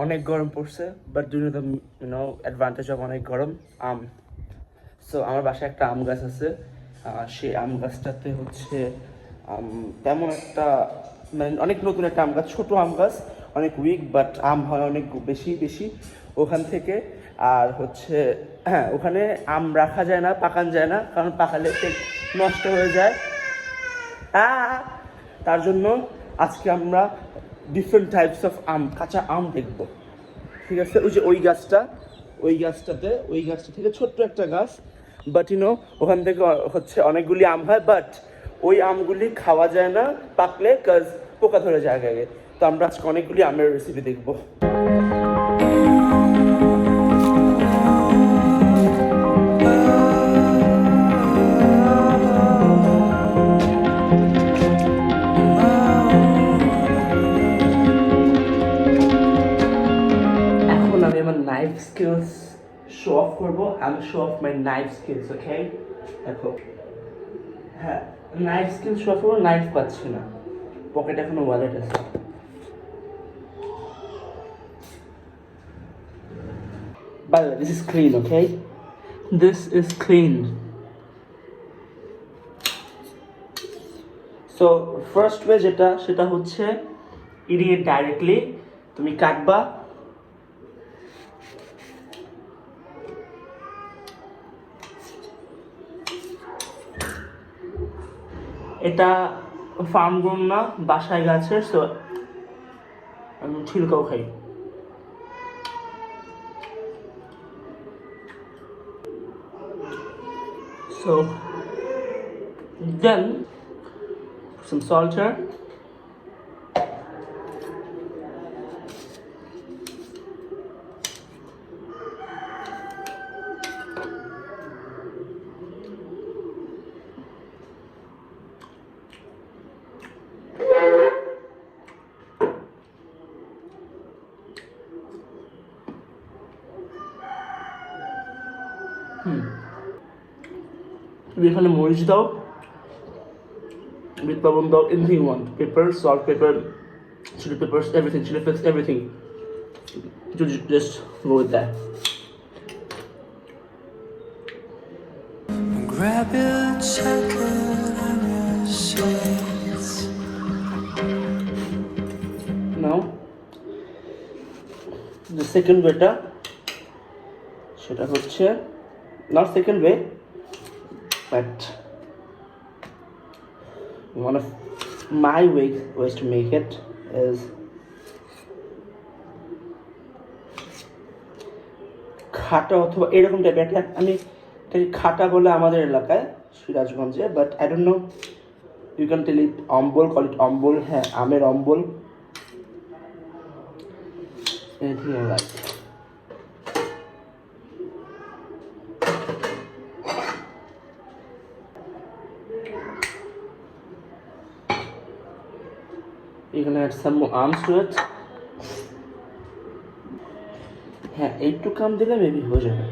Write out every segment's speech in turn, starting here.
অনেক গরম পড়ছে, but do the advantage of অনেক গরম আম। সো আমার বাসায় একটা আম গাছ আছে, সেই আম গাছটাতে হচ্ছে তেমন একটা মানে অনেক নতুন একটা আম গাছ, ছোটো আম গাছ, অনেক উইক, বাট আম হয় অনেক বেশি বেশি ওখান থেকে। আর হচ্ছে হ্যাঁ, ওখানে আম রাখা যায় না, পাকান যায় না, কারণ পাকালে নষ্ট হয়ে যায়। তার জন্য আজকে আমরা ডিফারেন্ট টাইপস অফ আম, কাঁচা আম দেখব। ঠিক আছে, ওই যে ওই গাছটা থেকে ছোট্ট একটা গাছ, বাট ওখান থেকে হচ্ছে অনেকগুলি আম হয়, বাট ওই আমগুলি খাওয়া যায় না পাকলে, কাজ পোকা ধরে যায় আগে। তো আমরা আজকে অনেকগুলি আমের রেসিপি দেখবো। Knife skills show off করবো, আমি show off my knife skills, okay? দেখো, হ্যাঁ, knife skills show off করবো, নাইফ পাচ্ছি না, পকেটে এখনো ওয়ালেট আছে। By the way, this is clean, okay? This is clean. So first way সেটা হচ্ছে ইডিয়ে ডাইরেক্টলি তুমি কাটবা, এটা ফার্ম গ্রোন না, বাসায় গাছের, সো আমি ছিলকাও খাই। So then some salt here, তুমি এখানে মরিচ দাও, বিট লবণ দাও, anything you want, pepper, salt, pepper, chili peppers, everything, chili flakes, everything. You just go with that. Grab your jacket and your shades. Now, the second way সেটা হচ্ছে not second way, but one of my ways to make it is খাটা অথবা এরকম টাইপের একটা, আমি এটাকে খাটা বলে আমাদের এলাকায় সিরাজগঞ্জে, but I don't know, you can tell it ambol, call it ambol, হ্যাঁ আমের অম্বল, anything you like. You can add some more arms to it. হ্যাঁ, একটু কাম দিলে মেবি হয়ে যাবে।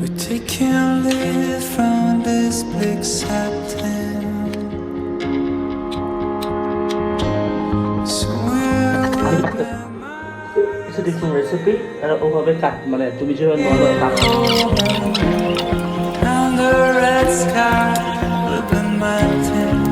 We take and live from this big satin. It's a different recipe. আর ওভাবে কাট, মানে তুমি যেভাবে normal cut. And the red sky will be my tent.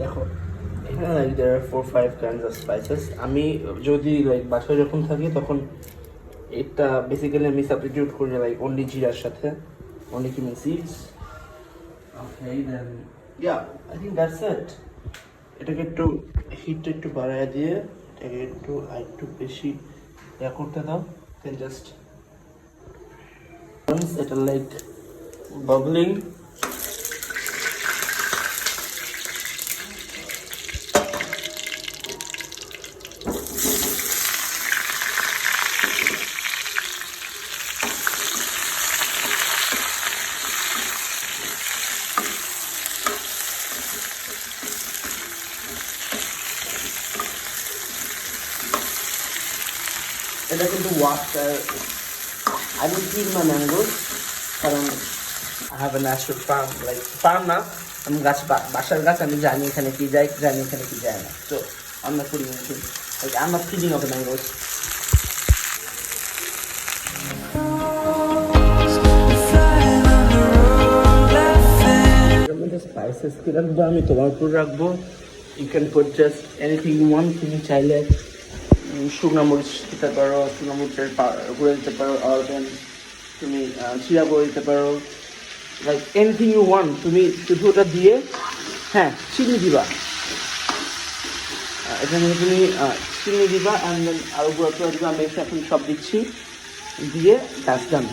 দেখো এখানে like there are 4-5 kinds of spices. আমি যদি লাইক বাসায় যখন থাকি তখন এটা বেসিক্যালি আমি সাবস্টিটিউট করি লাইক অনলি জিরার সাথে, only cumin seeds. Okay, then yeah, I think that's it. এটাকে একটু হিটটা একটু বাড়ায় দিয়ে এটাকে একটু বেশি করতে দাও, then just once এটা লাইক bubbling, এটা কিন্তু water I will kill my mangoes, কারণ I have a natural farm, like farm না, আমি গাছ বাসার গাছ, আমি জানি এখানে কি যায়, জানি এখানে কি যায় না। So I am not putting anything, like I am not feeding of the mangoes. Spices কি রাখবো আমি তোমার উপর রাখবো। You can put just anything you want. তুমি চাইলে শুকনো মরিচ দিতে পারো, শুকনো মরিচের গুঁড়ো দিতে পারো, আর দেন তুমি জিরা গুঁড়ো দিতে পারো, লাইক এনিথিং ইউ ওয়ান্ট। তুমি শুধু ওটা দিয়ে, হ্যাঁ চিনি দিবা, এখানে তুমি চিনি দিবা অ্যান্ড দেন আরও গুঁড়ো টুড়ো দিবা। আমি এসে এখন সব দিচ্ছি, দিয়ে দ্যাটস ডান।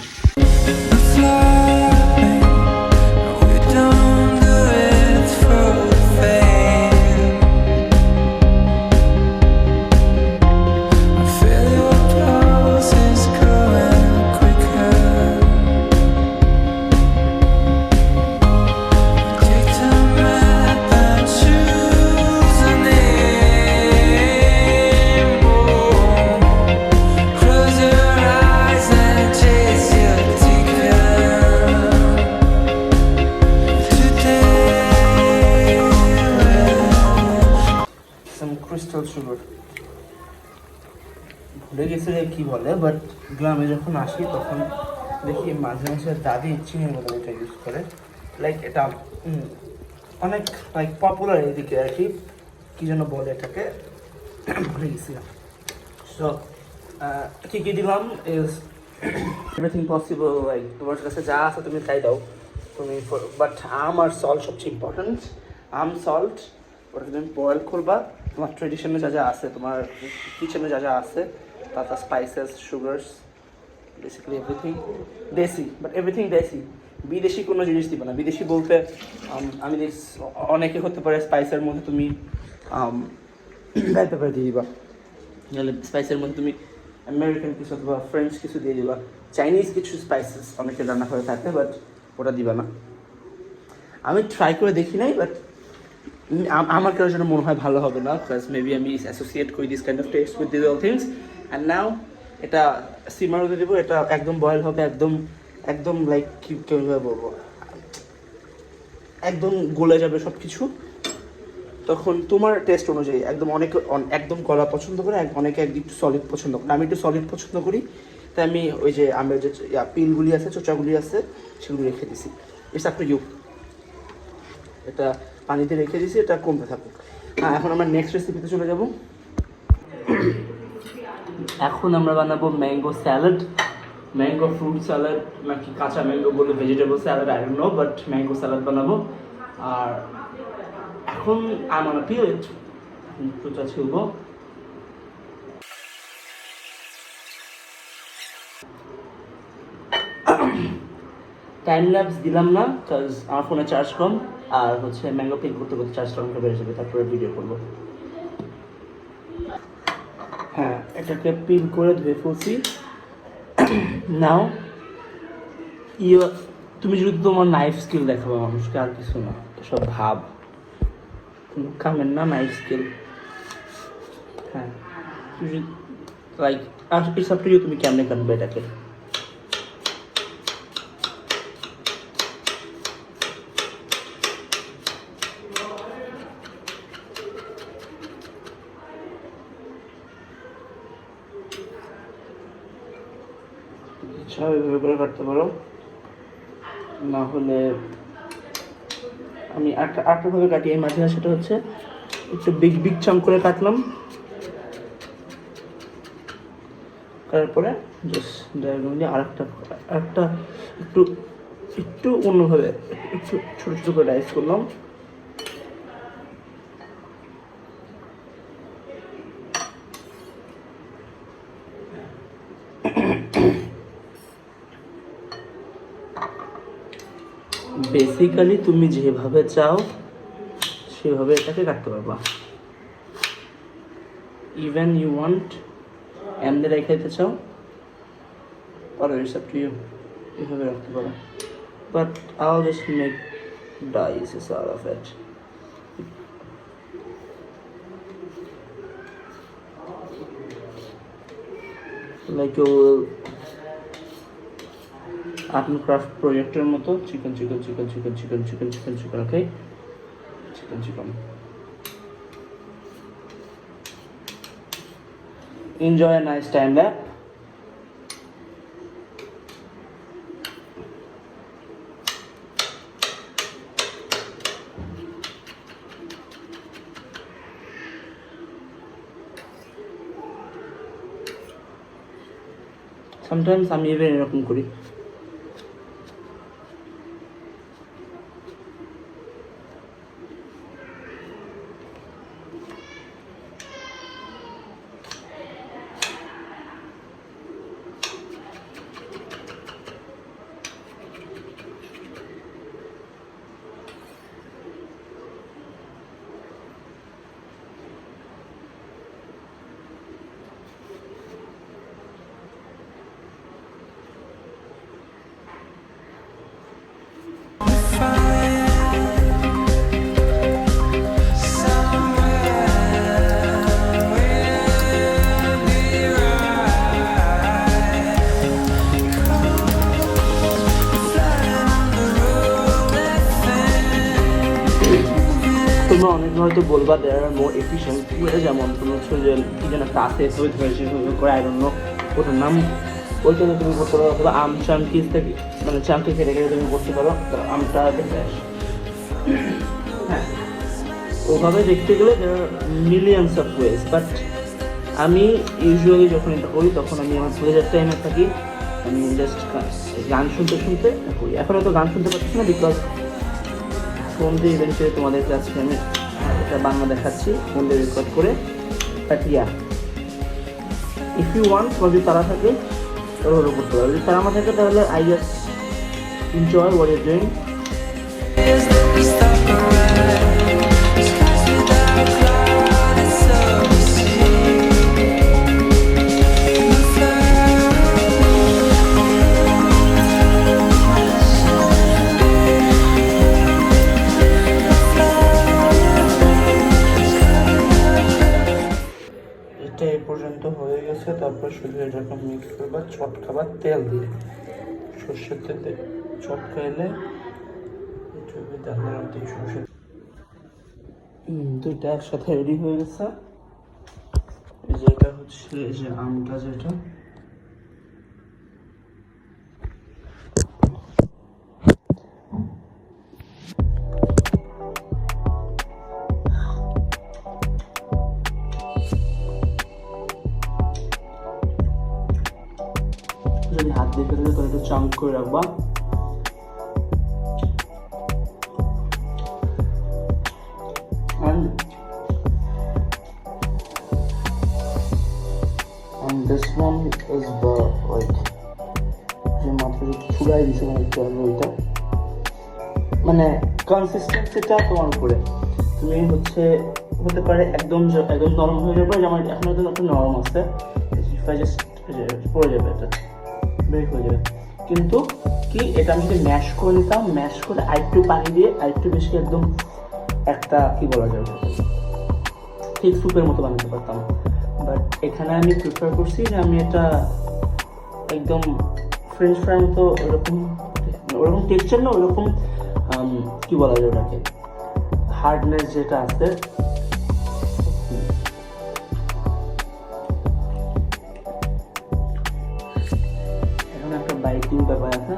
ক্রিস্টাল সুগার ভুলে গেছে কি বলে, বাট গ্রামে যখন আসি তখন দেখি মাঝে মাঝে দাদি চিনির মতো এটা ইউজ করে। লাইক এটা অনেক লাইক পপুলার এদিকে আর কি, কী যেন বলে এটাকে, ভুলে গেছিলাম। সো কী কী দিলাম ইজ এভরিথিং পসিবল, লাইক তোমার কাছে যা আছে তুমি তাই দাও তুমি, বাট আম আর সল্ট সবচেয়ে ইম্পর্টেন্ট। আম সল্ট ওটা তুমি বয়েল করবা, তোমার ট্রেডিশনে যা যা আছে, তোমার কিচেনে যা যা আছে, তারপর স্পাইসেস, সুগার্স, বেসিক্যালি এভরিথিং দেশি, বাট এভরিথিং দেশি। বিদেশি কোনো জিনিস দিবে না। বিদেশি বলতে আমি অনেকে হতে পারে স্পাইসের মধ্যে তুমি ব্ল্যাক পেপার দিয়ে দিবা, নাহলে স্পাইসের মধ্যে তুমি আমেরিকান কিছু অথবা ফ্রেঞ্চ কিছু দিয়ে দিবা, চাইনিজ কিছু স্পাইসেস অনেকে রান্না করে থাকে, বাট ওটা দিবা না। আমি ট্রাই করে দেখি নাই, বাট আমার কারোর জন্য মনে হয় ভালো হবে না, বিকজ মেবি আমি অ্যাসোসিয়েট করি this kind of test with this all things. And now এটা সিমার হতে দেবো, এটা একদম বয়েল হবে, একদম একদম লাইক কীভাবে বলবো, একদম গলে যাবে সব কিছু। তখন তোমার টেস্ট অনুযায়ী একদম অনেকে একদম গলা পছন্দ করে, অনেকে একটু সলিড পছন্দ করে। আমি একটু সলিড পছন্দ করি, তাই আমি ওই যে আমের যে পিলগুলি আছে, চোচাগুলি আছে, সেগুলো রেখে দিছি। It's up to you. এটা পানিতে রেখে দিছি, এটা কমতে থাকুক। হ্যাঁ, এখন আমরা নেক্সট রেসিপিতে চলে যাব। এখন আমরা বানাবো mango salad, mango fruit salad, নাকি কাঁচা ম্যাঙ্গো বলে vegetable salad, I don't no, but mango salad বানাবো। আর এখন আমার প্রিয় চোচা ছিলবো। টাইম ল্যাপস দিলাম না, বিকজ আমার ফোনে চার্জ কম, আর হচ্ছে ম্যাঙ্গো পিল করতে করতে চার্জ কম বেড়ে যাবে, তারপরে ভিডিও করবো। হ্যাঁ, এটাকে পিল করে ধুয়ে ফেলছি। নাও তুমি যদি তোমার নাইফ স্কিল দেখাবো মানুষকে, আর কিছু না, সব ভাব কোনো কামের না, নাইফ স্কিল। হ্যাঁ, like it's up to you, তুমি কেমনে কাটবে এটাকে। এভাবে করে কাটতে পারো, না হলে আমি আরেকটাভাবে কাটি এই মাঝে, সেটা হচ্ছে একটু বিগ বিগ চাঙ্ক করে কাটলাম, তারপরে জাস্ট ডায়াগোনালি আরেকটা একটু একটু অন্যভাবে একটু ছোটো ছোটো করে ডাইস করলাম। বেসিক্যালি তুমি যেভাবে চাও সেভাবে এটাকে কাটতে পারবা। ইভেন ইউ ওয়ান্ট এমনি রেখে দিতে চাও, আর ইটস আপ টু ইউ, এভাবে রাখতে পারো, but I'll just make dices out of it. Like art and craft প্রজেক্টের মতো chicken chicken chicken chicken chicken chicken chicken chicken okay chicken chicken enjoy a nice time there. Sometimes আমি even এরকম করি তোমরা অনেক হয়তো বলবা দেয়ার আর মোর এফিশিয়েন্ট ওয়ে, যেমন তুমি হচ্ছে যে কি যেন একটা আছে সেভাবে করে আই ডোন্ট নো ওটার নাম, ওইখানে তুমি করতে পারো, অথবা আম চাঙ্কিস থেকে মানে চাঙ্কি কেটে কেটে তুমি করতে পারো আমটা দেখে আস। হ্যাঁ, ওভাবে দেখতে গেলে দেয়ার আর মিলিয়ন্স অফ ওয়েজ, বাট আমি ইউজুয়ালি যখন এটা করি তখন আমি আমার প্লেজার টাইমে থাকি, আমি জাস্ট গান শুনতে শুনতে করি। এখন হয়তো গান শুনতে পারছি না বিকজ ফোন দিয়ে ইভেন্টুয়ালি তোমাদের কাছে আমি এটা বাংলা দেখাচ্ছি ফোন দিয়ে রেকর্ড করে। But yeah, if you want, যদি তারা থাকে তাহলে হলো করতে পারবে, যদি তারা আমার থাকে তাহলে I just enjoy what you doing. এটা এই পর্যন্ত হয়ে গেছে, তারপর শুধু এটাকে মিক্স করবা চটকাবার তেল দিয়ে, সর্ষের তেল দিয়ে চটকাইলে দুইটা একসাথে রেডি হয়ে গেছে। এই যে এটা হচ্ছে এই যে আমটা যেটা যদি হাত দিয়ে ফেলে তাহলে একটু চাঙ্ক করে রাখবা। And this one is the like যে মাত্র চুলাই দিছে মানে একটু আগে ওইটা, মানে কনসিস্টেন্সিটা তোমার উপরে, তুমি হচ্ছে হতে পারে একদম একদম নরম হয়ে যাবে, যেমন এখন হয়তো একটু নরম আছে, জাস্ট পড়ে যাবে, এটা ব্রেক হয়ে যাবে। কিন্তু কি এটা আমি যদি ম্যাশ করে নিতাম, ম্যাশ করে আরেকটু পানি দিয়ে আরেকটু বেশি একদম একটা কি বলা যায় ঠিক স্যুপের মতো বানাতে পারতাম। বাট এখানে আমি প্রিফার করছি যে আমি এটা একদম ফ্রেঞ্চ ফ্রাই মতো ওরকম ওরকম টেক্সচার না, ওরকম কি বলা যায় ওটাকে হার্ডনেস যেটা আছে, এখন একটা বাইটিং ব্যাপার আছে।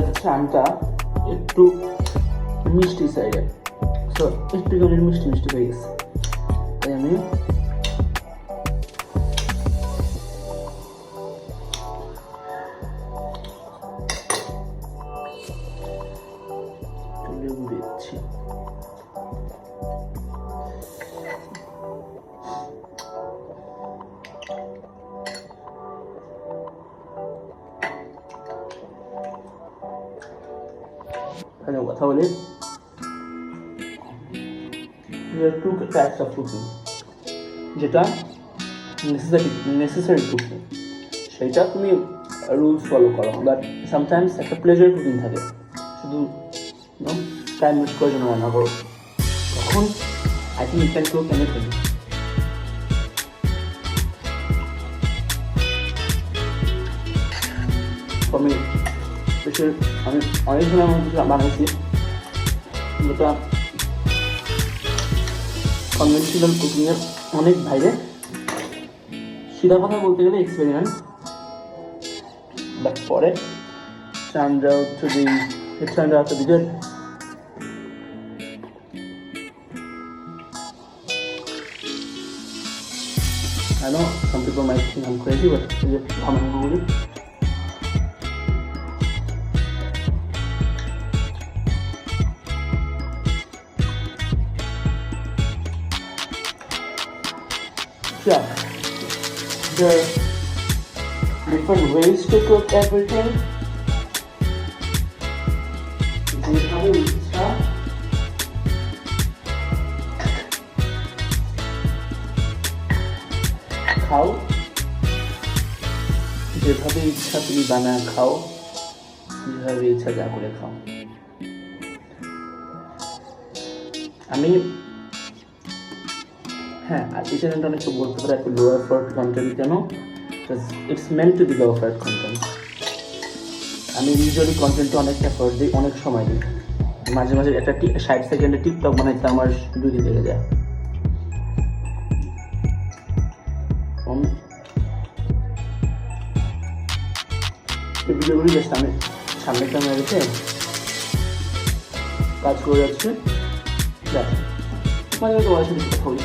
হচ্ছে আমটা একটু মিষ্টি সাইডে, সো একটু মিষ্টি মিষ্টি হয়ে গেছে, তাই আমি লেবু দিচ্ছি। এখানে কথা বলি, টু টাইপস অফ কুকিং, যেটা নেসেসারি কুকিং সেইটা তুমি রুলস ফলো করো, বাট সামটাইমস একটা প্লেজার কুকিং থাকে, শুধু টাইম ওয়েস্ট করার জন্য রান্না করো, তখন I think you can cook anything. আমি অনেক ধরনের বানাইছি, যেটা কনভেনশনাল কুকিংয়ের অনেক বাইরে। সিধা কথা বলতে গেলে এক্সপেরিমেন্ট, বাট পরে turned out to be good. I know some people might think I'm crazy, but I'm really. Yeah, there are different ways to cook everything. যেভাবে ইচ্ছা খাও, যেভাবে ইচ্ছা তুমি বানায় খাও, যেভাবে ইচ্ছা যা করে খাও। আমি হ্যাঁ, আর এই চ্যানেলটা অনেকে বলতে পারে একটু লো এফোর্ট কন্টেন্ট, কেন? It's meant to be low effort content. আমি ইউজুয়ালি কন্টেন্টে অনেক এফোর্ট দিই, অনেক সময় দিই, মাঝে মাঝে একটা 60 সেকেন্ডে টিকটক বানাইতে আমার 2 দিন লেগে যায়। এই ভিডিওগুলি জাস্ট আমি সামনে ক্যামেরা রেখে কাজ করে যাচ্ছি, মাঝে মাঝে তোমার সাথে কথা বলি।